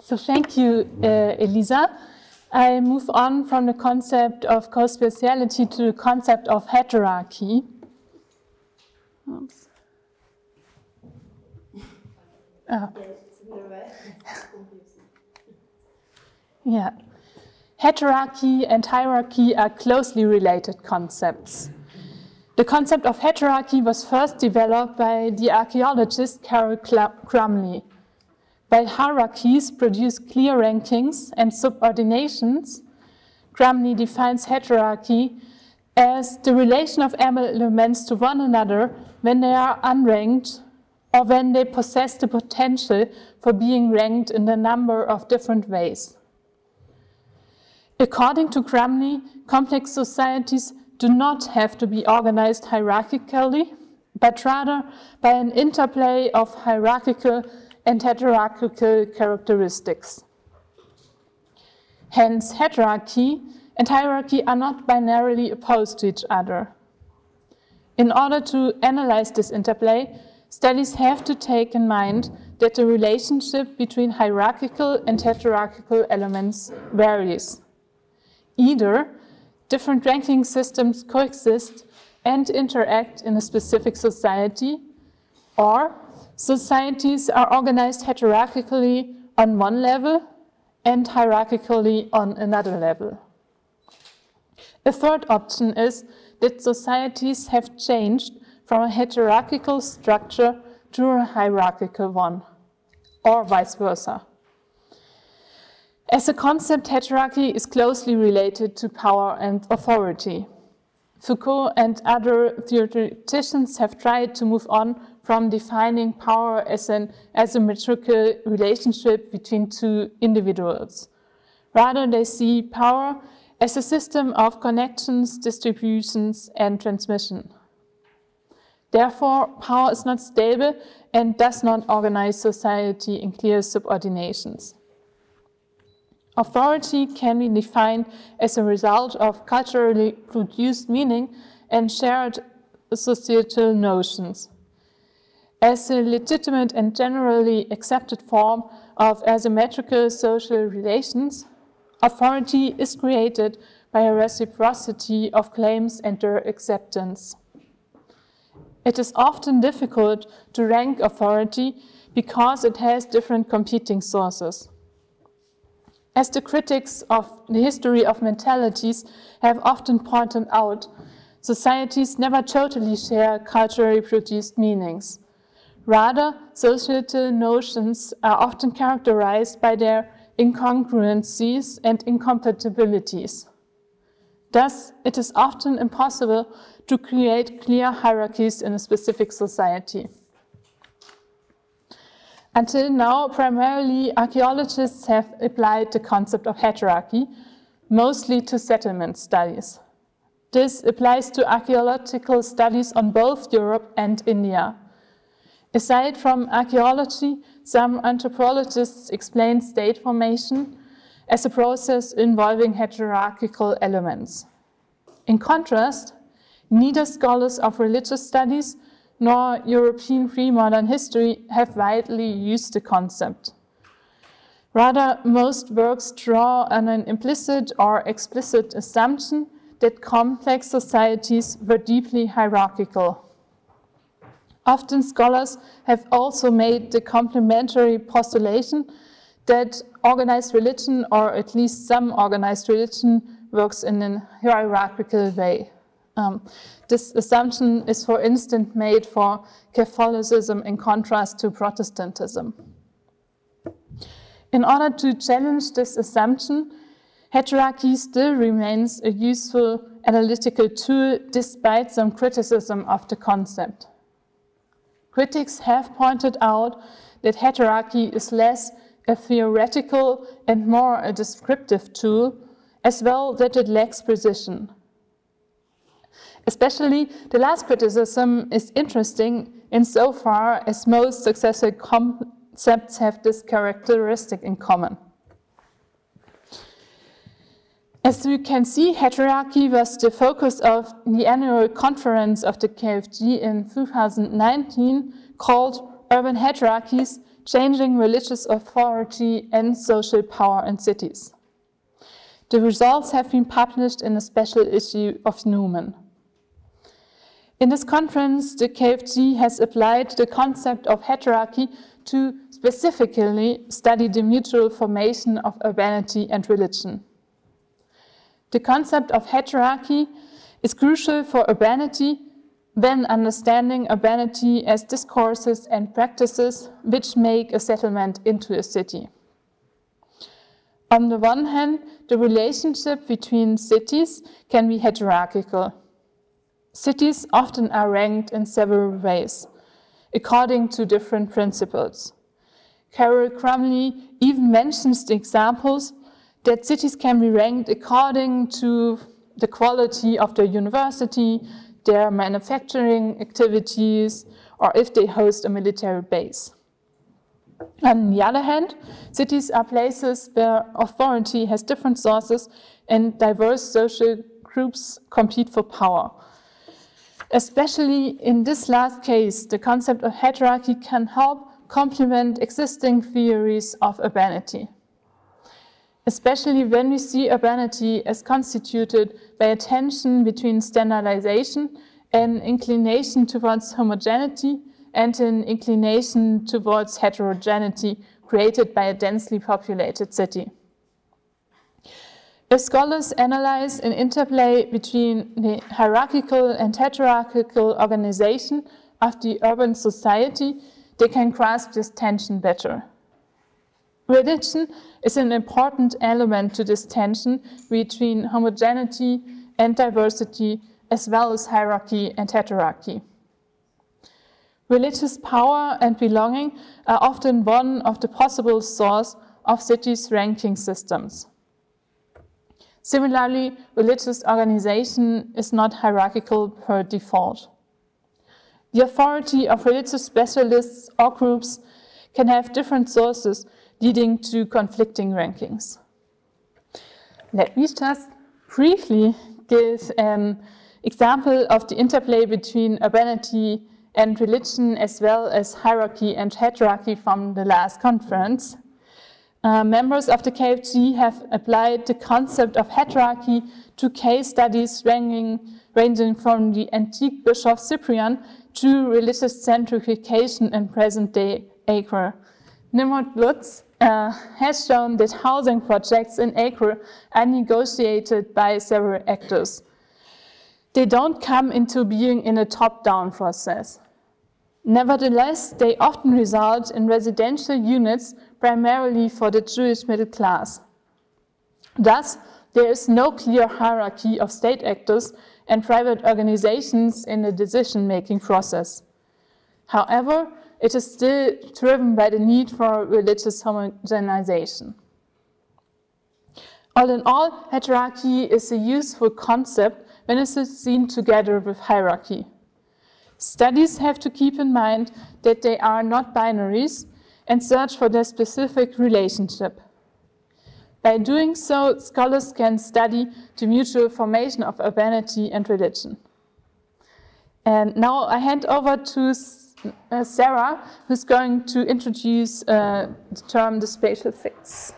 So thank you, Elisa. I move on from the concept of co-speciality to the concept of heterarchy. Oops. Oh. Yeah. Heterarchy and hierarchy are closely related concepts. The concept of heterarchy was first developed by the archaeologist Carol Crumley. While hierarchies produce clear rankings and subordinations, Crumley defines heterarchy as the relation of elements to one another when they are unranked or when they possess the potential for being ranked in a number of different ways. According to Crumley, complex societies do not have to be organized hierarchically, but rather by an interplay of hierarchical and heterarchical characteristics. Hence, heterarchy and hierarchy are not binarily opposed to each other. In order to analyze this interplay, studies have to take in mind that the relationship between hierarchical and heterarchical elements varies. Either different ranking systems coexist and interact in a specific society, or societies are organized heterarchically on one level and hierarchically on another level. A third option is that societies have changed from a heterarchical structure to a hierarchical one, or vice versa. As a concept, heterarchy is closely related to power and authority. Foucault and other theoreticians have tried to move on from defining power as an asymmetrical relationship between two individuals. Rather, they see power as a system of connections, distributions, and transmission. Therefore, power is not stable and does not organize society in clear subordinations. Authority can be defined as a result of culturally produced meaning and shared societal notions. As a legitimate and generally accepted form of asymmetrical social relations, authority is created by a reciprocity of claims and their acceptance. It is often difficult to rank authority because it has different competing sources. As the critics of the history of mentalities have often pointed out, societies never totally share culturally produced meanings. Rather, societal notions are often characterized by their incongruencies and incompatibilities. Thus, it is often impossible to create clear hierarchies in a specific society. Until now, primarily, archaeologists have applied the concept of heterarchy, mostly to settlement studies. This applies to archaeological studies on both Europe and India. Aside from archaeology, some anthropologists explain state formation as a process involving heterarchical elements. In contrast, neither scholars of religious studies nor European pre-modern history have widely used the concept. Rather, most works draw on an implicit or explicit assumption that complex societies were deeply hierarchical. Often scholars have also made the complementary postulation that organized religion, or at least some organized religion, works in a hierarchical way. This assumption is, for instance, made for Catholicism in contrast to Protestantism. In order to challenge this assumption, heterarchy still remains a useful analytical tool despite some criticism of the concept. Critics have pointed out that heterarchy is less a theoretical and more a descriptive tool, as well that it lacks precision. Especially the last criticism is interesting insofar as most successful concepts have this characteristic in common. As you can see, heterarchy was the focus of the annual conference of the KFG in 2019 called Urban Heterarchies, changing religious authority and social power in cities. The results have been published in a special issue of Newman. In this conference, the KFG has applied the concept of heterarchy to specifically study the mutual formation of urbanity and religion. The concept of heterarchy is crucial for urbanity when understanding urbanity as discourses and practices which make a settlement into a city. On the one hand, the relationship between cities can be heterarchical. Cities often are ranked in several ways, according to different principles. Carol Crumley even mentions the examples that cities can be ranked according to the quality of their university, their manufacturing activities, or if they host a military base. On the other hand, cities are places where authority has different sources and diverse social groups compete for power. Especially in this last case, the concept of heterarchy can help complement existing theories of urbanity. Especially when we see urbanity as constituted by a tension between standardization and inclination towards homogeneity and an inclination towards heterogeneity created by a densely populated city. If scholars analyze an interplay between the hierarchical and heterarchical organization of the urban society, they can grasp this tension better. Religion is an important element to this tension between homogeneity and diversity, as well as hierarchy and heterarchy. Religious power and belonging are often one of the possible sources of cities' ranking systems. Similarly, religious organization is not hierarchical per default. The authority of religious specialists or groups can have different sources, leading to conflicting rankings. Let me just briefly give an example of the interplay between urbanity and religion, as well as hierarchy and heterarchy from the last conference. Members of the KFG have applied the concept of heterarchy to case studies ranging from the antique Bishop Cyprian to religious centrification in present-day Acre. Nimrod Lutz has shown that housing projects in Acre are negotiated by several actors. They don't come into being in a top-down process. Nevertheless, they often result in residential units primarily for the Jewish middle class. Thus, there is no clear hierarchy of state actors and private organizations in the decision-making process. However, it is still driven by the need for religious homogenization. All in all, heterarchy is a useful concept when it is seen together with hierarchy. Studies have to keep in mind that they are not binaries and search for their specific relationship. By doing so, scholars can study the mutual formation of urbanity and religion. And now I hand over to Sara, who's going to introduce the term the spatial fix.